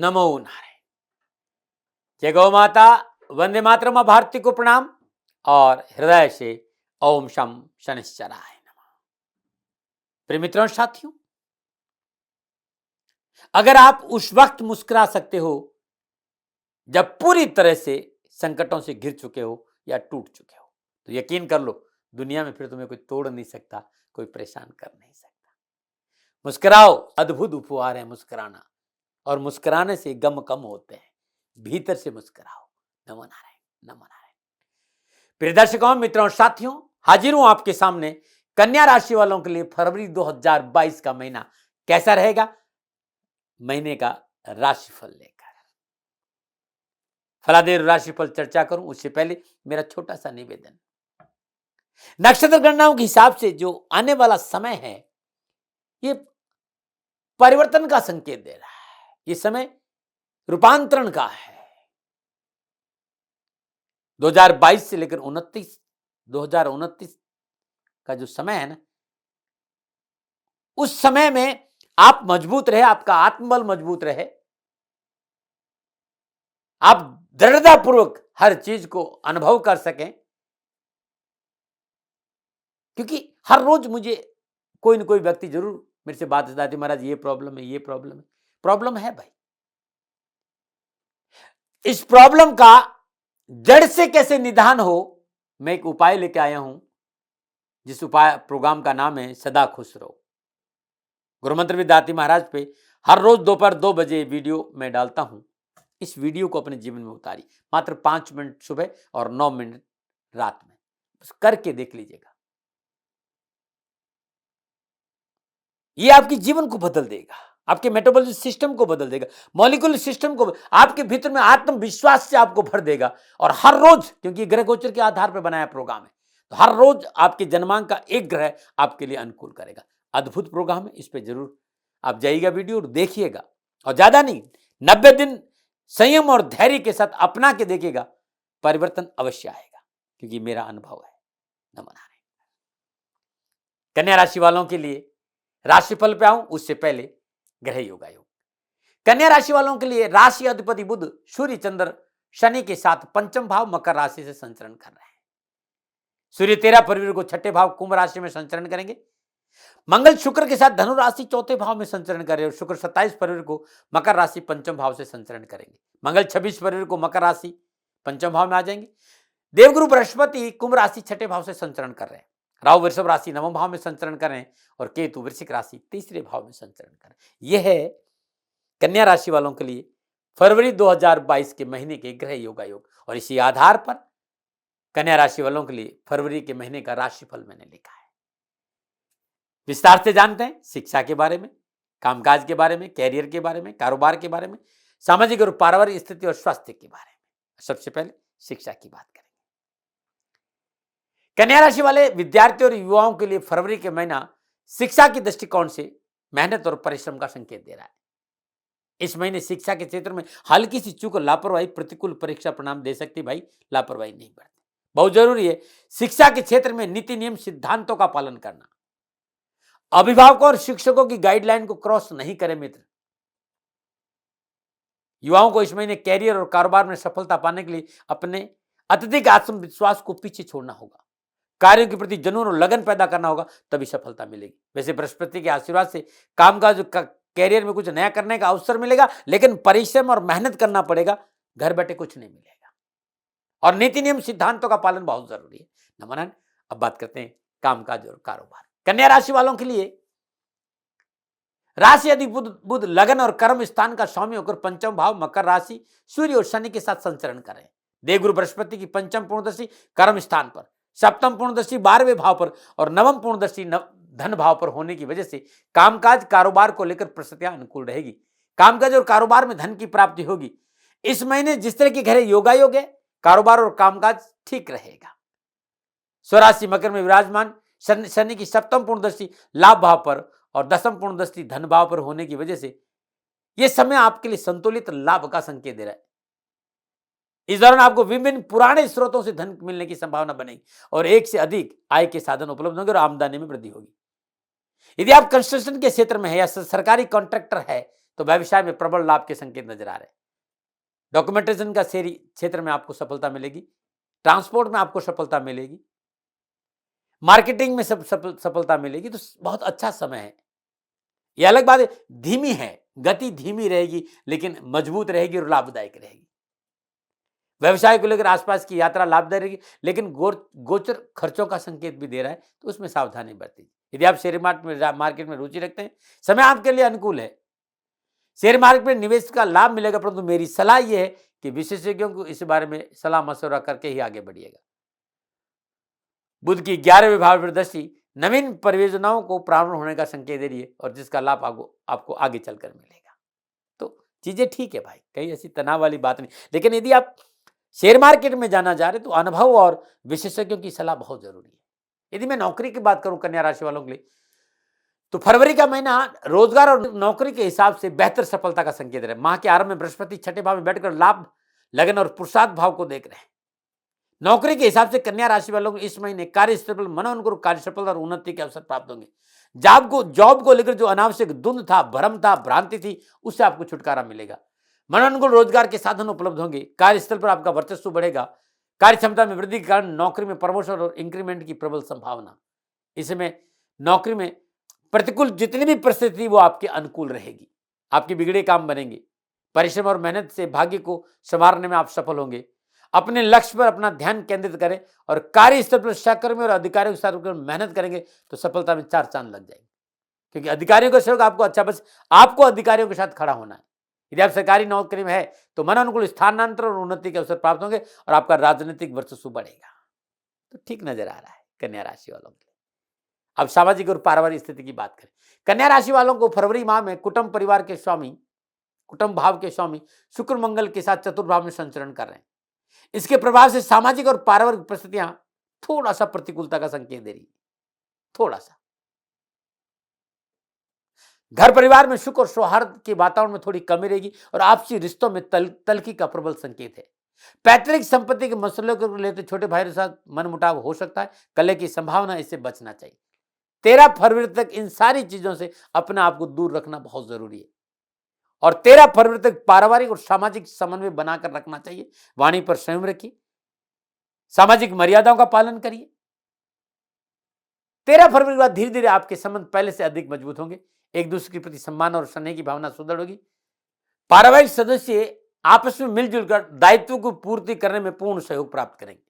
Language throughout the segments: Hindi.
नमो नारायण। जय गौ माता, वंदे मातरम, भारती को प्रणाम और हृदय से ओम शम शनिश्चराय नमः। प्रिय मित्रों, साथियों, अगर आप उस वक्त मुस्कुरा सकते हो जब पूरी तरह से संकटों से घिर चुके हो या टूट चुके हो, तो यकीन कर लो, दुनिया में फिर तुम्हें कोई तोड़ नहीं सकता, कोई परेशान कर नहीं सकता। मुस्कुराओ, अद्भुत उपहार है मुस्कुराना, और मुस्कुराने से गम कम होते हैं। भीतर से मुस्कुराओ। नमो नारायण, नमो नारायण। प्रिय दर्शकों, मित्रों, साथियों, हाजिर हूं आपके सामने कन्या राशि वालों के लिए फरवरी 2022 का महीना कैसा रहेगा, महीने का राशिफल लेकर। फलादेव राशिफल चर्चा करूं उससे पहले मेरा छोटा सा निवेदन, नक्षत्र गणनाओं के हिसाब से जो आने वाला समय है, ये परिवर्तन का संकेत दे रहा है। ये समय रूपांतरण का है। 2022 से लेकर 2029 का जो समय है ना, उस समय में आप मजबूत रहे, आपका आत्मबल मजबूत रहे, आप दृढ़तापूर्वक हर चीज को अनुभव कर सकें। क्योंकि हर रोज मुझे कोई ना कोई व्यक्ति जरूर मेरे से बात बताती, महाराज ये प्रॉब्लम है, ये प्रॉब्लम है। प्रॉब्लम है भाई, इस प्रॉब्लम का जड़ से कैसे निदान हो, मैं एक उपाय लेके आया हूं, जिस उपाय प्रोग्राम का नाम है सदा खुश रहो। गुरुमंत्र विद्यार्थी महाराज पे हर रोज दोपहर 2 बजे वीडियो मैं डालता हूं। इस वीडियो को अपने जीवन में उतारी, मात्र 5 मिनट सुबह और 9 मिनट रात में, बस करके देख लीजिएगा। ये आपके जीवन को बदल देगा, आपके मेटाबॉलिज्म सिस्टम को बदल देगा, मॉलिक्यूलर सिस्टम को, आपके भीतर में आत्मविश्वास से आपको भर देगा। और हर रोज, क्योंकि ग्रह गोचर के आधार पर बनाया प्रोग्राम है, तो हर रोज आपके जन्मांक का एक ग्रह आपके लिए अनुकूल करेगा। अद्भुत प्रोग्राम है, इस पर जरूर आप जाइएगा वीडियो और देखिएगा। और ज्यादा नहीं, 90 दिन संयम और धैर्य के साथ अपना के देखिएगा, परिवर्तन अवश्य आएगा, क्योंकि मेरा अनुभव है। नमो नारायण। कन्या राशि वालों के लिए राशिफल पे आऊं उससे पहले ग्रह योगा योग। कन्या राशि वालों के लिए राशि अधिपति बुध सूर्य चंद्र शनि के साथ पंचम भाव मकर राशि से संचरण कर रहे हैं। सूर्य 13 फरवरी को छठे भाव कुंभ राशि में संचरण करेंगे। मंगल शुक्र के साथ धनु राशि चौथे भाव में संचरण करें, और शुक्र 27 फरवरी को मकर राशि पंचम भाव से संचरण करेंगे। मंगल 26 फरवरी को मकर राशि पंचम भाव में आ जाएंगे। देवगुरु बृहस्पति कुंभ राशि छठे भाव से संचरण कर रहे हैं। राहु वृषभ राशि नवम भाव में संचरण कर रहे हैं, और केतु वृश्चिक राशि तीसरे भाव में संचरण कर रहे हैं। यह है कन्या राशि वालों के लिए फरवरी 2022 के महीने के ग्रह योगा योग। और इसी आधार पर कन्या राशि वालों के लिए फरवरी के महीने का राशिफल मैंने लिखा है। विस्तार से जानते हैं शिक्षा के बारे में, कामकाज के बारे में, कैरियर के बारे में, कारोबार के बारे में, सामाजिक और पारिवारिक स्थिति और स्वास्थ्य के बारे में। सबसे पहले शिक्षा की बात करेंगे। कन्या राशि वाले विद्यार्थियों और युवाओं के लिए फरवरी के महीना शिक्षा के दृष्टिकोण से मेहनत और परिश्रम का संकेत दे रहा है। इस महीने शिक्षा के क्षेत्र में हल्की सी चूक और लापरवाही प्रतिकूल परीक्षा परिणाम दे सकती। भाई, लापरवाही नहीं बरतें, बहुत जरूरी है। शिक्षा के क्षेत्र में नीति नियम सिद्धांतों का पालन करना, अभिभावकों और शिक्षकों की गाइडलाइन को क्रॉस नहीं करें मित्र। युवाओं को इस महीने कैरियर और कारोबार में सफलता पाने के लिए अपने अत्यधिक आत्मविश्वास को पीछे छोड़ना होगा। कार्यों के प्रति जुनून और लगन पैदा करना होगा, तभी सफलता मिलेगी। वैसे बृहस्पति के आशीर्वाद से कामकाज कैरियर में कुछ नया करने का अवसर मिलेगा, लेकिन परिश्रम और मेहनत करना पड़ेगा, घर बैठे कुछ नहीं मिलेगा। और नीति नियम सिद्धांतों का पालन बहुत जरूरी है। नमन। अब बात करते हैं कामकाज और कारोबार। कन्या राशि वालों के लिए राशि अधि बुध लगन और कर्म स्थान का स्वामी होकर पंचम भाव मकर राशि सूर्य और शनि के साथ संचरण करें। देवगुरु बृहस्पति की पंचम पूर्णदर्शी कर्म स्थान पर, सप्तम पूर्णदर्शी 12वें भाव पर और नवम पूर्णदर्शी धन भाव पर होने की वजह से कामकाज कारोबार को लेकर परिस्थितियां अनुकूल रहेगी। कामकाज और कारोबार में धन की प्राप्ति होगी। इस महीने जिस तरह के घरे योगा योग है, कारोबार और कामकाज ठीक रहेगा। स्वराशि मकर में विराजमान शनि की सप्तम पूर्णदर्शी लाभ भाव पर और दसम पूर्णदर्शी धन भाव पर होने की वजह से यह समय आपके लिए संतुलित लाभ का संकेत दे रहा है। इस दौरान आपको विभिन्न पुराने स्रोतों से धन मिलने की संभावना बनेगी और एक से अधिक आय के साधन उपलब्ध होंगे और आमदनी में वृद्धि होगी। यदि आप कंस्ट्रक्शन के क्षेत्र में है या सरकारी कॉन्ट्रैक्टर है, तो व्यवसाय में प्रबल लाभ के संकेत नजर आ रहे हैं। डॉक्यूमेंटेशन का शहरी क्षेत्र में आपको सफलता मिलेगी, ट्रांसपोर्ट में आपको सफलता मिलेगी, मार्केटिंग में सफलता मिलेगी। तो बहुत अच्छा समय है। यह अलग बात है, धीमी है, गति धीमी रहेगी लेकिन मजबूत रहेगी और लाभदायक रहेगी। व्यवसाय को लेकर आसपास की यात्रा लाभदायक रहेगी, लेकिन गोचर खर्चों का संकेत भी दे रहा है, तो उसमें सावधानी बरतिए। यदि आप शेयर मार्केट में रुचि रखते हैं, समय आपके लिए अनुकूल है। शेयर मार्केट में निवेश का लाभ मिलेगा, परंतु मेरी सलाह यह है कि विशेषज्ञों को इस बारे में सलाह मशवरा करके ही आगे बढ़िएगा। बुध की 11वें भाव पर दृष्टि नवीन परियोजनाओं को प्रारंभ होने का संकेत दे रही है और जिसका लाभ आपको आगे चलकर मिलेगा। तो चीजें ठीक है भाई, कहीं ऐसी तनाव वाली बात नहीं। लेकिन यदि आप शेयर मार्केट में जाना चाह रहे तो अनुभव और विशेषज्ञों की सलाह बहुत जरूरी है। यदि मैं नौकरी की बात करूं कन्या राशि वालों के लिए, तो फरवरी का महीना रोजगार और नौकरी के हिसाब से बेहतर सफलता का संकेत है। माह के आरंभ में बृहस्पति छठे भाव में बैठकर लाभ, लगन और पुरुषार्थ भाव को देख रहे हैं। नौकरी के हिसाब से कन्या राशि वालों को इस महीने कार्यस्थल पर मनोनुकूल कार्य सफलता और उन्नति के अवसर प्राप्त होंगे। जॉब को लेकर जो अनावश्यक धुंध था, भ्रम था, भ्रांति थी, उससे आपको छुटकारा मिलेगा। मनोनुकूल रोजगार के साधन उपलब्ध होंगे। कार्यस्थल पर आपका वर्चस्व बढ़ेगा। कार्य क्षमता में वृद्धि के कारण नौकरी में प्रमोशन और इंक्रीमेंट की प्रबल संभावना। इसमें नौकरी में प्रतिकूल जितनी भी परिस्थिति वो आपके अनुकूल रहेगी। आपके बिगड़े काम बनेंगे। परिश्रम और मेहनत से भाग्य को संवारने में आप सफल होंगे। अपने लक्ष्य पर अपना ध्यान केंद्रित करें और कार्य स्थल पर सहकर्मी और अधिकारियों के साथ मेहनत करेंगे तो सफलता में 4 चांद लग जाएंगे। क्योंकि अधिकारियों का सहयोग आपको अच्छा, बस आपको अधिकारियों के साथ खड़ा होना है। यदि आप सरकारी नौकरी में है तो मनोनुकूल स्थानांतरण और उन्नति के अवसर प्राप्त होंगे और आपका राजनीतिक वर्चस्व बढ़ेगा। तो ठीक नजर आ रहा है कन्या राशि वालों के लिए। अब सामाजिक और पारिवारिक स्थिति की बात करें। कन्या राशि वालों को फरवरी माह में कुटुंब परिवार के स्वामी, कुटुंब भाव के स्वामी शुक्र मंगल के साथ चतुर्थ भाव में संचरण कर रहे हैं। इसके प्रभाव से सामाजिक और पारिवारिक परिस्थितियां थोड़ा सा प्रतिकूलता का संकेत दे रही है। थोड़ा सा घर परिवार में सुख और सौहार्द के वातावरण में थोड़ी कमी रहेगी और आपसी रिश्तों में तल्खी का प्रबल संकेत है। पैतृक संपत्ति के मसलों को लेकर छोटे भाई के साथ मनमुटाव हो सकता है। कलह की संभावना, इससे बचना चाहिए। 13 फरवरी तक इन सारी चीजों से अपने आप को दूर रखना बहुत जरूरी है और 13 फरवरी तक पारिवारिक और सामाजिक समन्वय बनाकर रखना चाहिए। वाणी पर संयम रखिए, सामाजिक मर्यादाओं का पालन करिए। 13 फरवरी के बाद धीरे धीरे आपके संबंध पहले से अधिक मजबूत होंगे। एक दूसरे के प्रति सम्मान और स्नेह की भावना सुदृढ़ होगी। पारिवारिक सदस्य आपस में मिलजुल कर दायित्व को पूर्ति करने में पूर्ण सहयोग प्राप्त करेंगे।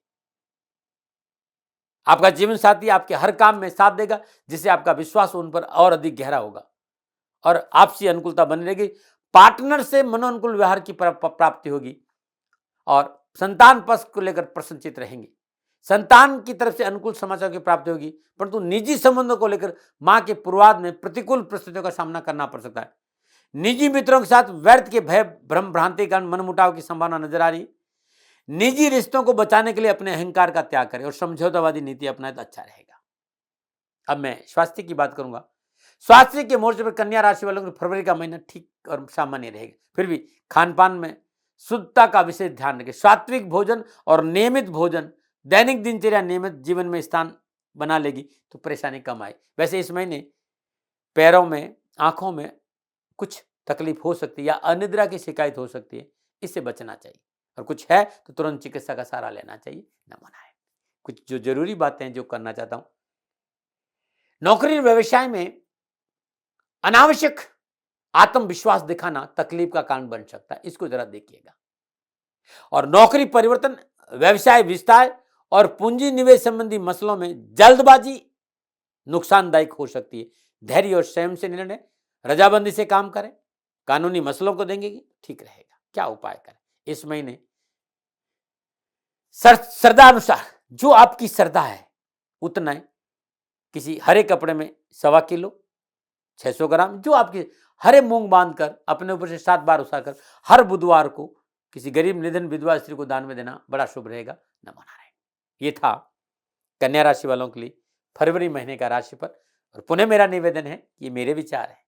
आपका जीवन साथी आपके हर काम में साथ देगा, जिससे आपका विश्वास उन पर और अधिक गहरा होगा और आपसी अनुकूलता बनी रहेगी। पार्टनर से मनोनुकूल व्यवहार की प्राप्ति होगी और संतान पक्ष को लेकर प्रसन्नचित रहेंगे। संतान की तरफ से अनुकूल समाचार की प्राप्ति होगी, परंतु निजी संबंधों को लेकर मां के पूर्वाध में प्रतिकूल परिस्थितियों का सामना करना पड़ सकता है। निजी मित्रों के साथ व्यर्थ के भय, भ्रम, भ्रांति के कारण मनमुटाव की संभावना नजर आ रही है। निजी रिश्तों को बचाने के लिए अपने अहंकार का त्याग करें और समझौतावादी नीति अपनाएं तो अच्छा रहेगा। अब मैं स्वास्थ्य की बात करूंगा। स्वास्थ्य के मोर्चे पर कन्या राशि वालों को फरवरी का महीना ठीक और सामान्य रहेगा। फिर भी खान पान में शुद्धता का विशेष ध्यान रखें। सात्विक भोजन और नियमित भोजन दैनिक दिनचर्या नियमित जीवन में स्थान बना लेगी तो परेशानी कम आए। वैसे इस महीने पैरों में, आंखों में कुछ तकलीफ हो सकती है या अनिद्रा की शिकायत हो सकती है, इससे बचना चाहिए और कुछ है तो तुरंत चिकित्सा का सहारा लेना चाहिए, न मनाएं। कुछ जो जरूरी बातें हैं जो करना चाहता हूं, नौकरी व्यवसाय में अनावश्यक आत्मविश्वास दिखाना तकलीफ का कारण बन सकता है, इसको जरा देखिएगा। और नौकरी परिवर्तन, व्यवसाय विस्तार और पूंजी निवेश संबंधी मसलों में जल्दबाजी नुकसानदायक हो सकती है। धैर्य और संयम से निर्णय, रजाबंदी से काम करें, कानूनी मसलों को देंगे ठीक रहेगा। क्या उपाय करें इस महीने? श्रद्धा अनुसार जो आपकी श्रद्धा है उतना किसी हरे कपड़े में 1.25 किलो 600 ग्राम, जो आपकी हरे मूंग बांधकर अपने ऊपर से 7 बार उठाकर हर बुधवार को किसी गरीब निधन विधवा स्त्री को दान में देना बड़ा शुभ रहेगा, न मना रहे। ये था कन्या राशि वालों के लिए फरवरी महीने का राशिफल। और पुनः मेरा निवेदन है, ये मेरे विचार है,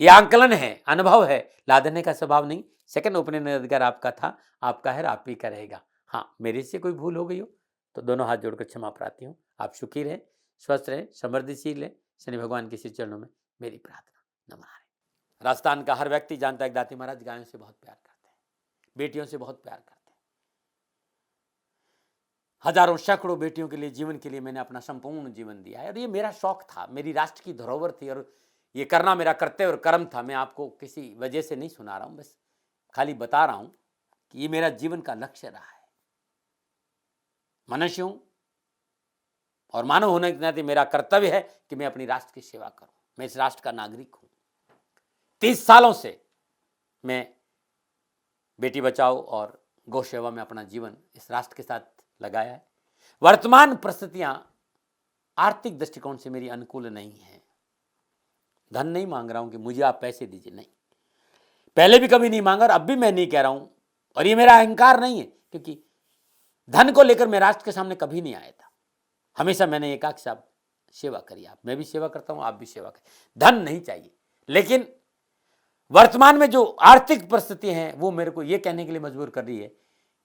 ये आंकलन है, अनुभव है, लादने का स्वभाव नहीं। सेकंड ओपिनियन अधिकार आपका था, आपका है, आप ही का रहेगा। हाँ, मेरे से कोई भूल हो गई हो तो दोनों हाथ जोड़कर क्षमा प्रार्थी हूँ। आप सुखी रहें, स्वस्थ रहें, समृद्धिशील रहें। शनि भगवान के श्री चरणों में मेरी प्रार्थना। नमन। राजस्थान का हर व्यक्ति जानता है कि दाती महाराज गायों से बहुत प्यार करते हैं, बेटियों से बहुत प्यार करते हैं। हजारों सैकड़ों बेटियों के लिए, जीवन के लिए मैंने अपना संपूर्ण जीवन दिया है और ये मेरा शौक था, मेरी राष्ट्र की धरोहर थी और ये करना मेरा कर्तव्य और कर्म था। मैं आपको किसी वजह से नहीं सुना रहा हूं, बस खाली बता रहा हूं कि ये मेरा जीवन का लक्ष्य रहा है। मनुष्य हूं और मानव होने के नाते मेरा कर्तव्य है कि मैं अपनी राष्ट्र की सेवा करूं। मैं इस राष्ट्र का नागरिक हूं। 30 सालों से मैं बेटी बचाओ और गौ सेवा में अपना जीवन इस राष्ट्र के साथ लगाया है। वर्तमान परिस्थितियां आर्थिक दृष्टिकोण से मेरी अनुकूल नहीं है। धन नहीं मांग रहा हूं कि मुझे आप पैसे दीजिए, नहीं, पहले भी कभी नहीं मांगा और अब भी मैं नहीं कह रहा हूं और ये मेरा अहंकार नहीं है, क्योंकि धन को लेकर मैं राष्ट्र के सामने कभी नहीं आया था। हमेशा मैंने ये कहा कि साहब सेवा करिए, आप, मैं भी सेवा करता हूं, आप भी सेवा करें, धन नहीं चाहिए। लेकिन वर्तमान में जो आर्थिक परिस्थिति हैं वो मेरे को ये कहने के लिए मजबूर कर रही है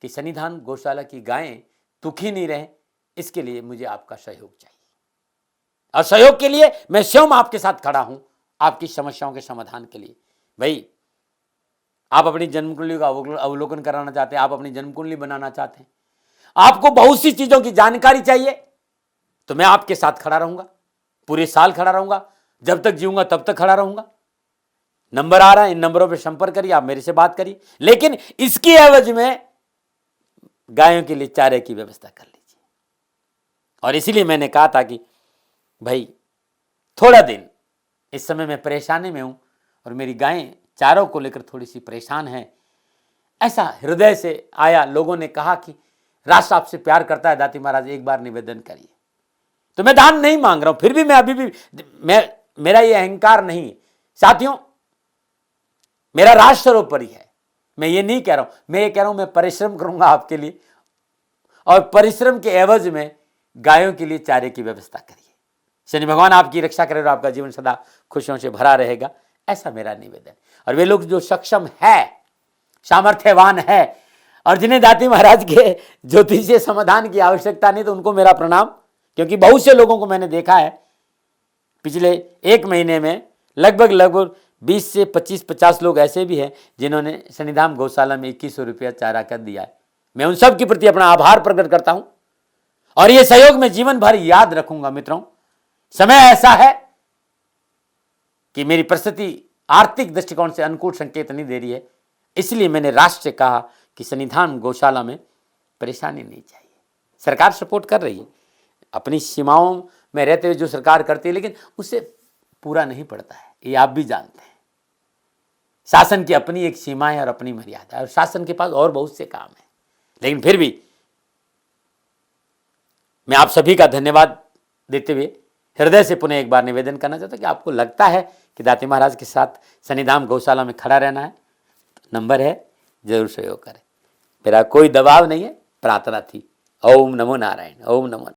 कि सन्निधान गौशाला की गायें दुखी नहीं रहे, इसके लिए मुझे आपका सहयोग चाहिए और सहयोग के लिए मैं स्वयं आपके साथ खड़ा हूं, आपकी समस्याओं के समाधान के लिए। भाई, आप अपनी जन्म कुंडली का अवलोकन कराना चाहते हैं, आप अपनी जन्म कुंडली बनाना चाहते हैं, आपको बहुत सी चीजों की जानकारी चाहिए, तो मैं आपके साथ खड़ा रहूंगा, पूरे साल खड़ा रहूंगा, जब तक जीऊंगा तब तक खड़ा रहूंगा। नंबर आ रहा है, इन नंबरों पर संपर्क करिए, आप मेरे से बात करिए, लेकिन इसकी एवज में गायों के लिए चारे की व्यवस्था कर लीजिए। और इसीलिए मैंने कहा था कि भाई थोड़ा दिन इस समय मैं परेशानी में हूं और मेरी गायें चारों को लेकर थोड़ी सी परेशान हैं। ऐसा हृदय से आया, लोगों ने कहा कि राष्ट्र आपसे प्यार करता है दाती महाराज, एक बार निवेदन करिए। तो मैं दान नहीं मांग रहा हूं, फिर भी मैं अभी भी मेरा ये अहंकार नहीं है साथियों, मेरा राष्ट्र सर्वोपरि है। मैं ये नहीं कह रहा हूं, मैं ये कह रहा हूं मैं परिश्रम करूंगा आपके लिए और परिश्रम के एवज में गायों के लिए चारे की व्यवस्था करिए। शनि भगवान आपकी रक्षा करे और आपका जीवन सदा खुशियों से भरा रहेगा, ऐसा मेरा निवेदन। और वे लोग जो सक्षम है, सामर्थ्यवान है और जिन्हें दाती महाराज के ज्योतिषीय समाधान की आवश्यकता नहीं, तो उनको मेरा प्रणाम, क्योंकि बहुत से लोगों को मैंने देखा है पिछले 1 महीने में लगभग 20 से 25-50 लोग ऐसे भी हैं जिन्होंने सन्निधान गौशाला में 2100 रुपया चारा कर दिया है। मैं उन सब के प्रति अपना आभार प्रकट करता हूं और यह सहयोग मैं जीवन भर याद रखूंगा। मित्रों, समय ऐसा है कि मेरी परिस्थिति आर्थिक दृष्टिकोण से अनुकूल संकेत नहीं दे रही है, इसलिए मैंने राष्ट्र से कहा कि सन्निधान गौशाला में परेशानी नहीं चाहिए। सरकार सपोर्ट कर रही है, अपनी सीमाओं में रहते हुए जो सरकार करती है, लेकिन उससे पूरा नहीं पड़ता है, ये आप भी जानते हैं। शासन की अपनी एक सीमा है और अपनी मर्यादा है और शासन के पास और बहुत से काम है। लेकिन फिर भी मैं आप सभी का धन्यवाद देते हुए हृदय से पुनः एक बार निवेदन करना चाहता हूं कि आपको लगता है कि दाती महाराज के साथ सन्निधान गौशाला में खड़ा रहना है, तो नंबर है, जरूर सहयोग करें। मेरा कोई दबाव नहीं है, प्रार्थना थी। ओम नमो नारायण, ओम नमो।